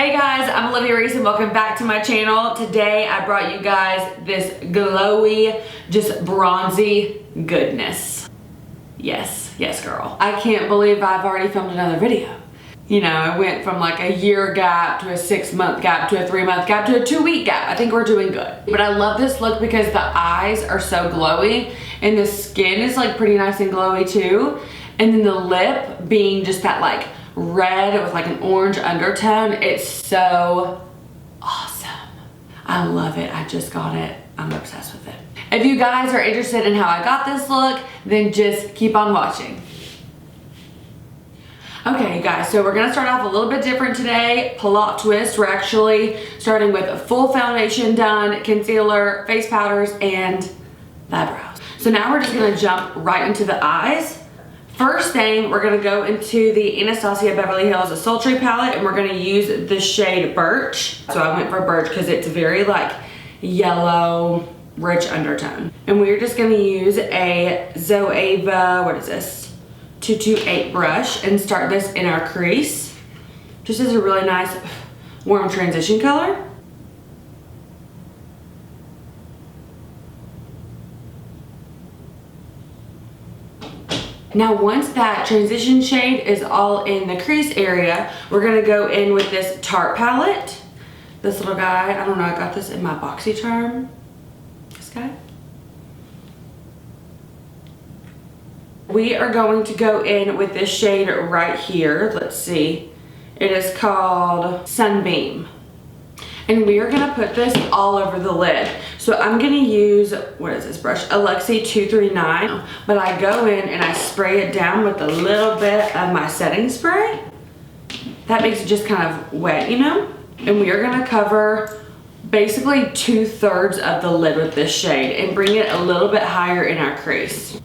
Hey guys, I'm Olivia Reese and welcome back to my channel. Today I brought you guys this glowy, just bronzy goodness. Yes girl. I can't believe I've already filmed another video. You know, I went from like a year gap to a 6-month gap to a 3-month gap to a 2-week gap. I think we're doing good. But I love this look because the eyes are so glowy and the skin is like pretty nice and glowy too. And then the lip being just that like red with like an orange undertone. It's so awesome. I love it. I just got it. I'm obsessed with it. If you guys are interested in how I got this look, then just keep on watching. Okay, you guys, so we're gonna start off a little bit different today. Plot twist, we're actually starting with a full foundation done, concealer, face powders, and the eyebrows. So now we're just gonna jump right into the eyes. First thing, we're gonna go into the Anastasia Beverly Hills Sultry palette, and we're gonna use the shade Birch. So I went for Birch because it's very like yellow, rich undertone. And we're just gonna use a Zoeva, what is this? 228 brush and start this in our crease. Just as a really nice warm transition color. Now once that transition shade is all in the crease area, we're gonna go in with this Tarte palette. This little guy, I don't know, I got this in my BoxyCharm. This guy. We are going to go in with this shade right here. Let's see. It is called Sunbeam. And we are gonna put this all over the lid. So I'm gonna use, what is this brush? Alexi 239. But I go in and I spray it down with a little bit of my setting spray. That makes it just kind of wet, you know? And we are gonna cover basically 2/3 of the lid with this shade and bring it a little bit higher in our crease.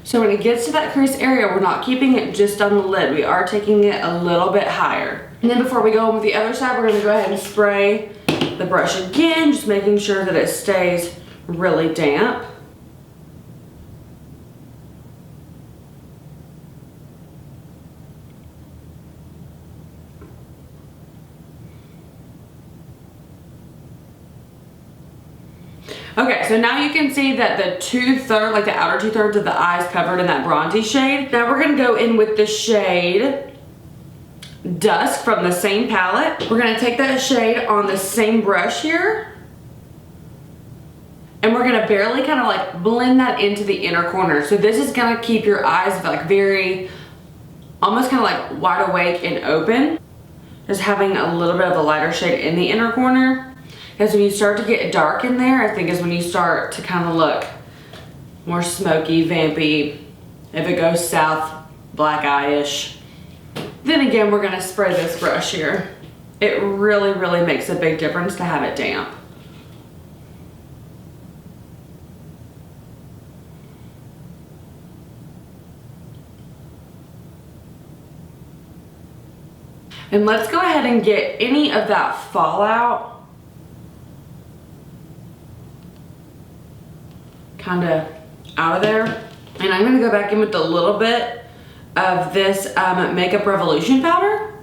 So when it gets to that crease area, we're not keeping it just on the lid. We are taking it a little bit higher. And then before we go on with the other side, we're gonna go ahead and spray the brush again, just making sure that it stays really damp. Okay, so now you can see that the 2/3, like the outer 2/3 of the eyes covered in that bronzy shade. Now we're gonna go in with the shade Dusk from the same palette. We're gonna take that shade on the same brush here. And we're gonna barely kind of like blend that into the inner corner. So this is gonna keep your eyes like very, almost kind of like wide awake and open. Just having a little bit of a lighter shade in the inner corner. Because when you start to get dark in there, I think is when you start to kind of look more smoky, vampy. If it goes south, black eye-ish. Then again, we're gonna spray this brush here. It really makes a big difference to have it damp. And let's go ahead and get any of that fallout kind of out of there. And I'm gonna go back in with a little bit of this Makeup Revolution powder.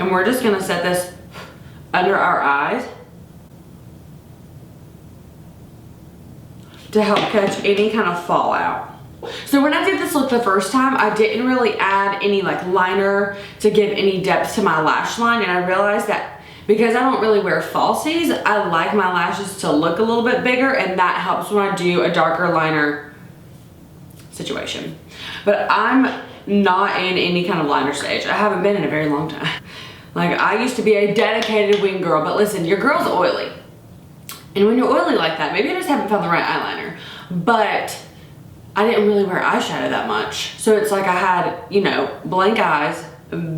And we're just gonna set this under our eyes to help catch any kind of fallout. So when I did this look the first time, I didn't really add any like liner to give any depth to my lash line. And I realized that because I don't really wear falsies, I like my lashes to look a little bit bigger, and that helps when I do a darker liner situation. But I'm not in any kind of liner stage. I haven't been in a very long time. Like, I used to be a dedicated wing girl, but listen, your girl's oily. And when you're oily like that, maybe I just haven't found the right eyeliner. But I didn't really wear eyeshadow that much. So it's like I had, you know, blank eyes,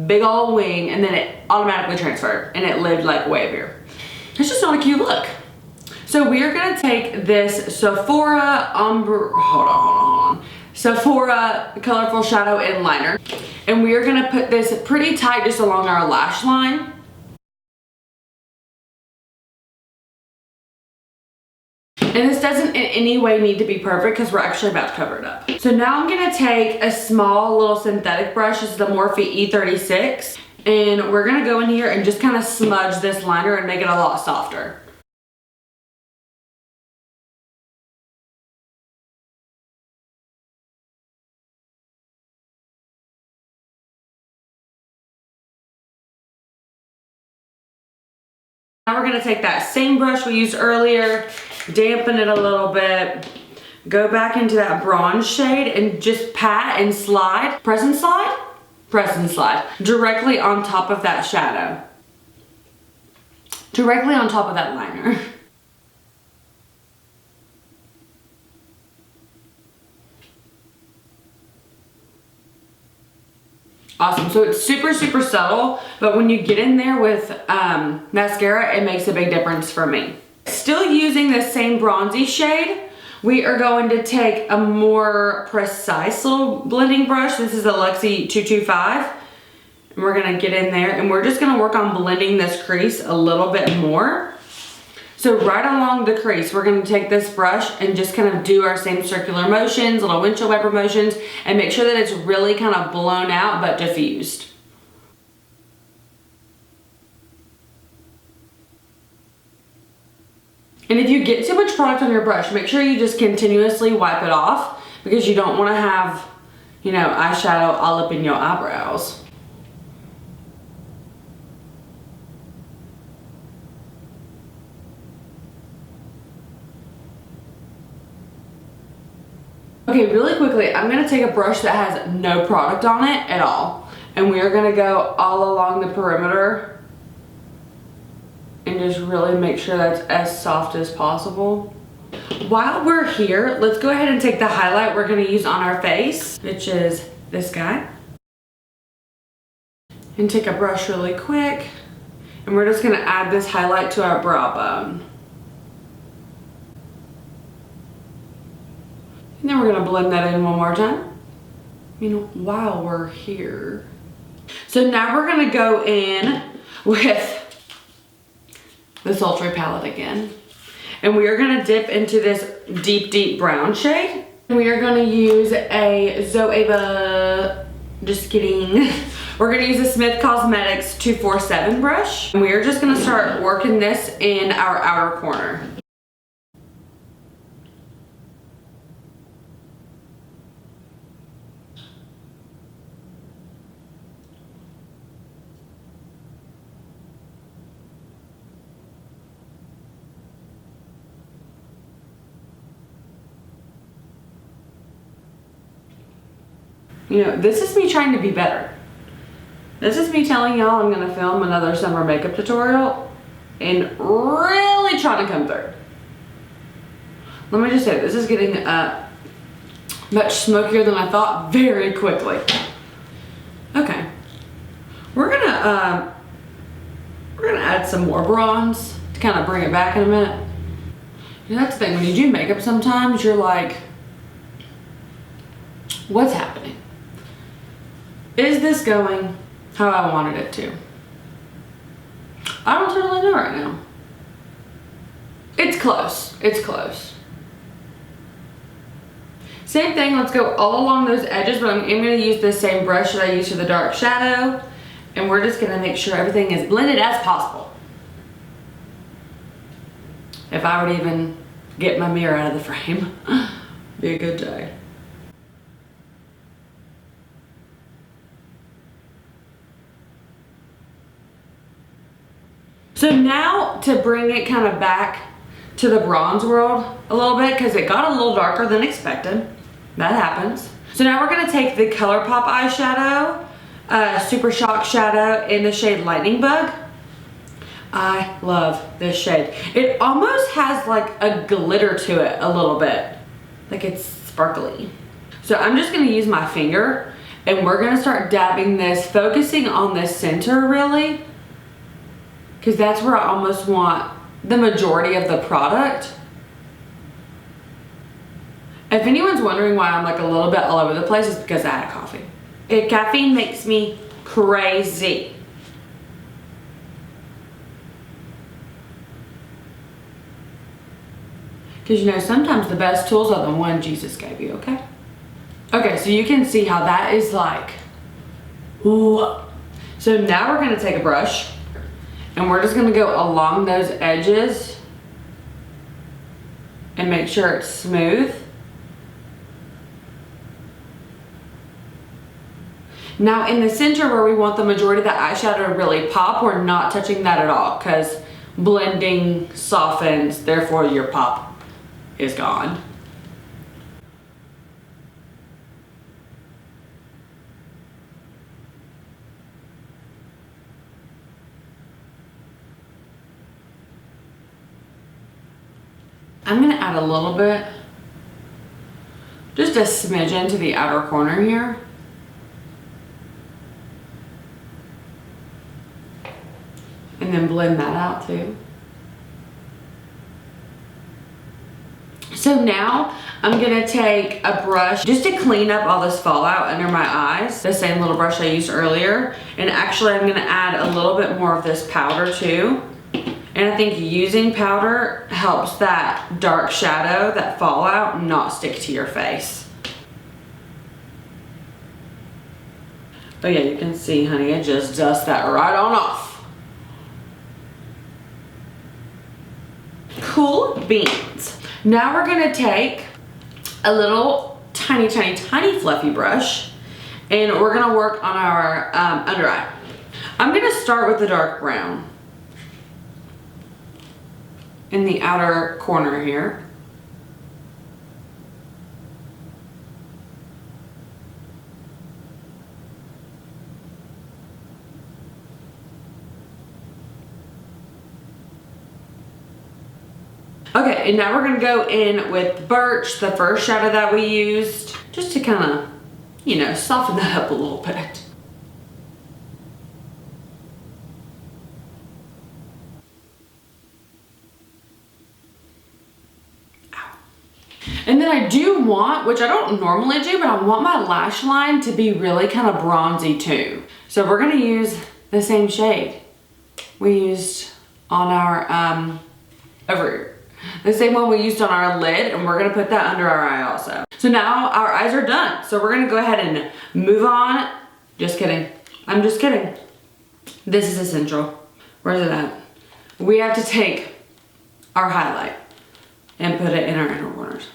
big old wing, and then it automatically transferred and it lived like way here. It's just not a cute look. So we are gonna take this Sephora hold on, Sephora Colorful Shadow and Liner. And we are going to put this pretty tight just along our lash line. And this doesn't in any way need to be perfect because we're actually about to cover it up. So now I'm going to take a small little synthetic brush. This is the MORPHE E36. And we're going to go in here and just kind of smudge this liner and make it a lot softer. Now we're going to take that same brush we used earlier, dampen it a little bit, go back into that bronze shade and just pat and slide, press and slide, directly on top of that shadow. Directly on top of that liner. Awesome. So it's super, super subtle, but when you get in there with mascara, it makes a big difference for me. Still using the same bronzy shade, we are going to take a more precise little blending brush. This is a Luxie 225. And we're going to get in there and we're just going to work on blending this crease a little bit more. So right along the crease, we're going to take this brush and just kind of do our same circular motions, little windshield wiper motions, and make sure that it's really kind of blown out but diffused. And if you get too much product on your brush, make sure you just continuously wipe it off because you don't want to have, you know, eyeshadow all up in your eyebrows. Okay, really quickly, I'm going to take a brush that has no product on it at all. And we are going to go all along the perimeter and just really make sure that's as soft as possible. While we're here, let's go ahead and take the highlight we're going to use on our face, which is this guy. And take a brush really quick. And we're just going to add this highlight to our brow bone. And then we're going to blend that in one more time, you know, while we're here. So now we're going to go in with the Sultry palette again. And we are going to dip into this deep, deep brown shade. And we are going to use a Zoeva, just kidding. We're going to use a Smith Cosmetics 247 brush. And we are just going to start working this in our outer corner. You know, this is me trying to be better. This is me telling y'all I'm gonna film another summer makeup tutorial and really trying to come through. Let me just say, this is getting much smokier than I thought very quickly. Okay, we're gonna add some more bronze to kind of bring it back in a minute. You know, that's the thing, when you do makeup sometimes you're like, what's happening? Is this going how I wanted it to? I don't totally know right now. It's close. It's close. Same thing, let's go all along those edges, but I'm going to use the same brush that I used for the dark shadow. And we're just going to make sure everything is blended as possible. If I would even get my mirror out of the frame, be a good day. So now to bring it kind of back to the bronze world a little bit, because it got a little darker than expected. That happens. So now we're going to take the ColorPop eyeshadow, Supershock shadow in the shade Lightning Bug. I love this shade. It almost has like a glitter to it a little bit. Like it's sparkly. So I'm just going to use my finger and we're going to start dabbing this, focusing on the center really. Because that's where I almost want the majority of the product. If anyone's wondering why I'm like a little bit all over the place, it's because I had a coffee. Caffeine makes me crazy. Because you know, sometimes the best tools are the one Jesus gave you, okay? Okay, so you can see how that is like, ooh. So now we're gonna take a brush and we're just gonna go along those edges and make sure it's smooth. Now in the center where we want the majority of the eyeshadow to really pop, we're not touching that at all because blending softens, therefore your pop is gone. I'm gonna add a little bit, just a smidgen to the outer corner here. And then blend that out too. So now I'm gonna take a brush just to clean up all this fallout under my eyes, the same little brush I used earlier. And actually I'm gonna add a little bit more of this powder too. And I think using powder helps that dark shadow, that fallout, not stick to your face. Oh yeah, you can see, honey, it just dusts that right on off. Cool beans. Now we're gonna take a little tiny fluffy brush and we're gonna work on our under eye. I'm gonna start with the dark brown in the outer corner here. Okay, and now we're gonna go in with Birch, the first shadow that we used, just to kind of, you know, soften that up a little bit. And then I do want, which I don't normally do, but I want my lash line to be really kind of bronzy too. So we're gonna use the same shade we used on our, the same one we used on our lid, and we're gonna put that under our eye also. So now our eyes are done. So we're gonna go ahead and move on. Just kidding, I'm just kidding. This is essential. Where's it at? We have to take our highlight and put it in our inner corners.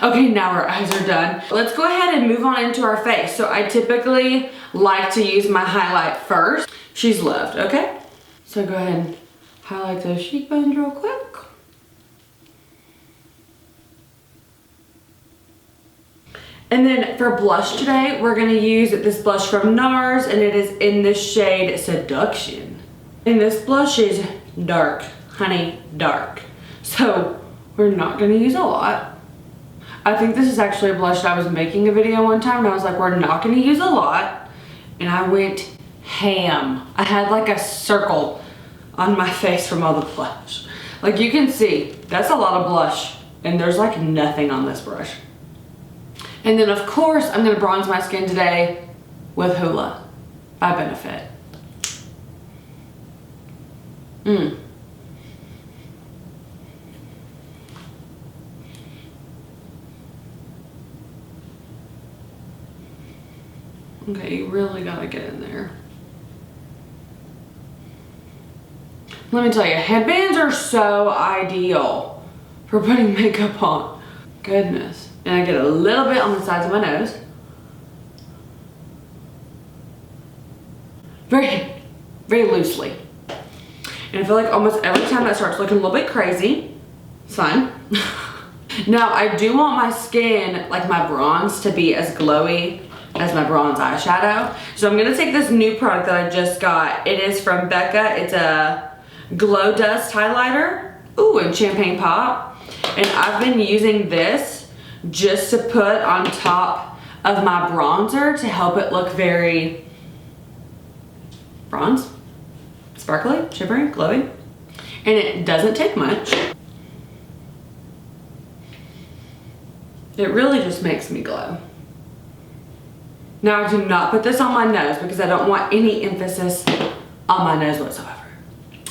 Okay, now our eyes are done. Let's go ahead and move on into our face. So I typically like to use my highlight first. She's loved, okay? So go ahead and highlight those cheekbones real quick. And then for blush today, we're gonna use this blush from NARS, and it is in the shade Seduction. And this blush is dark, honey, dark. So we're not gonna use a lot. I think this is actually a blush that I was making a video one time and I was like, we're not gonna use a lot. And I went ham. I had like a circle on my face from all the blush. Like you can see, that's a lot of blush and there's like nothing on this brush. And then of course, I'm gonna bronze my skin today with Hoola by Benefit. Okay, you really gotta get in there. Let me tell you, headbands are so ideal for putting makeup on. Goodness. And I get a little bit on the sides of my nose. Very, very loosely. And I feel like almost every time that starts looking a little bit crazy, it's fine. Now, I do want my skin, like my bronze, to be as glowy as my bronze eyeshadow. So I'm gonna take this new product that I just got. It is from Becca. It's a Glow Dust highlighter. Ooh, and Champagne Pop. And I've been using this just to put on top of my bronzer to help it look very bronze, sparkly, shimmery, glowy. And it doesn't take much. It really just makes me glow. Now I do not put this on my nose because I don't want any emphasis on my nose whatsoever.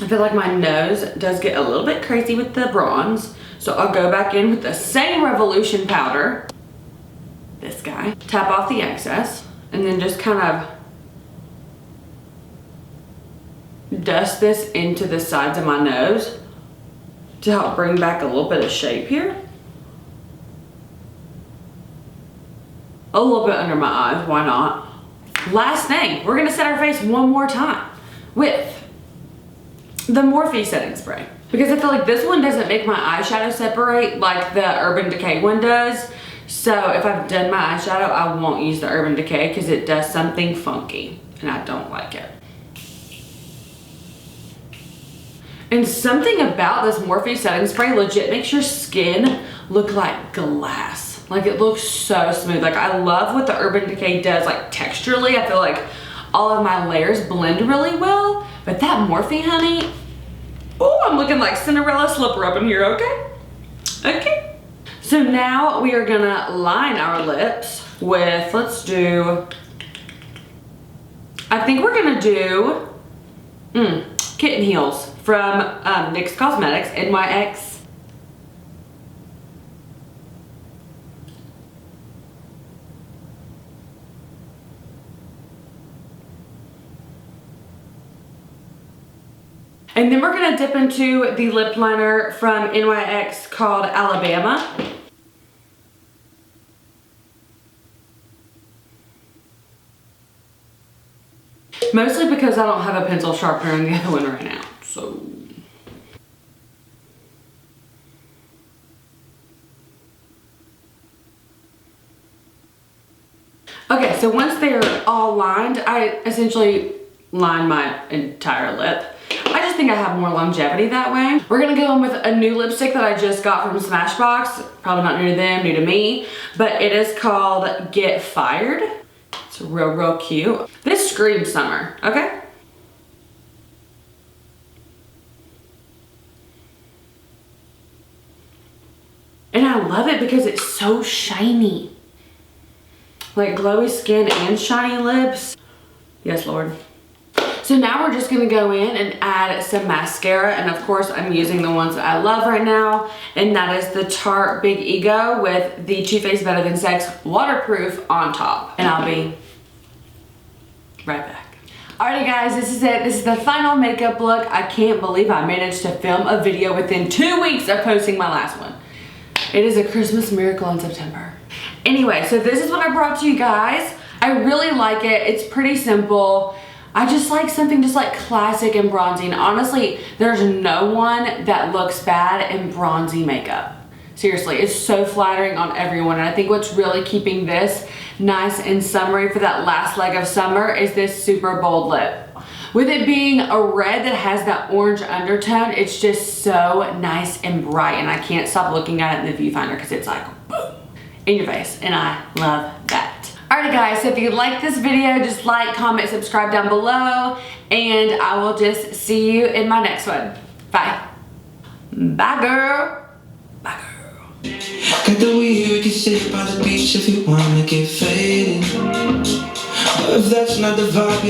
I feel like my nose does get a little bit crazy with the bronze. So I'll go back in with the same Revolution powder. This guy. Tap off the excess. And then just kind of dust this into the sides of my nose to help bring back a little bit of shape here. A little bit under my eyes, why not? Last thing, we're gonna set our face one more time with the Morphe setting spray. Because I feel like this one doesn't make my eyeshadow separate like the Urban Decay one does. So if I've done my eyeshadow, I won't use the Urban Decay because it does something funky and I don't like it. And something about this Morphe setting spray legit makes your skin look like glass. Like it looks so smooth. Like I love what the Urban Decay does like texturally. I feel like all of my layers blend really well. But that Morphe, honey, oh, I'm looking like Cinderella slipper up in here, okay? Okay. So now we are gonna line our lips with, let's do, I think we're gonna do Kitten Heels from NYX Cosmetics, NYX. And then we're gonna dip into the lip liner from NYX called Alabama. Mostly because I don't have a pencil sharpener in the other one right now, so. Okay, so once they're all lined, I essentially line my entire lip. I just think I have more longevity that way. We're gonna go in with a new lipstick that I just got from Smashbox. Probably not new to them, new to me, but it is called Get Fired. It's real cute. This screams summer, okay? And I love it because it's so shiny. Like glowy skin and shiny lips. Yes, Lord. So now we're just gonna go in and add some mascara, and of course I'm using the ones that I love right now, and that is the Tarte Big Ego with the Too Faced Better Than Sex waterproof on top. And I'll be right back. Alrighty guys, this is it. This is the final makeup look. I can't believe I managed to film a video within 2 weeks of posting my last one. It is a Christmas miracle in September. Anyway, so this is what I brought to you guys. I really like it. It's pretty simple. I just like something just like classic and bronzy, and honestly, there's no one that looks bad in bronzy makeup. Seriously, it's so flattering on everyone, and I think what's really keeping this nice and summery for that last leg of summer is this super bold lip. With it being a red that has that orange undertone, it's just so nice and bright, and I can't stop looking at it in the viewfinder because it's like boom in your face, and I love that. Alrighty guys, so if you like this video, just like, comment, subscribe down below, and I will just see you in my next one. Bye. Bye girl. Bye girl. Got the weed, we can sit by the beach if you wanna get faded. But if that's not the vibe,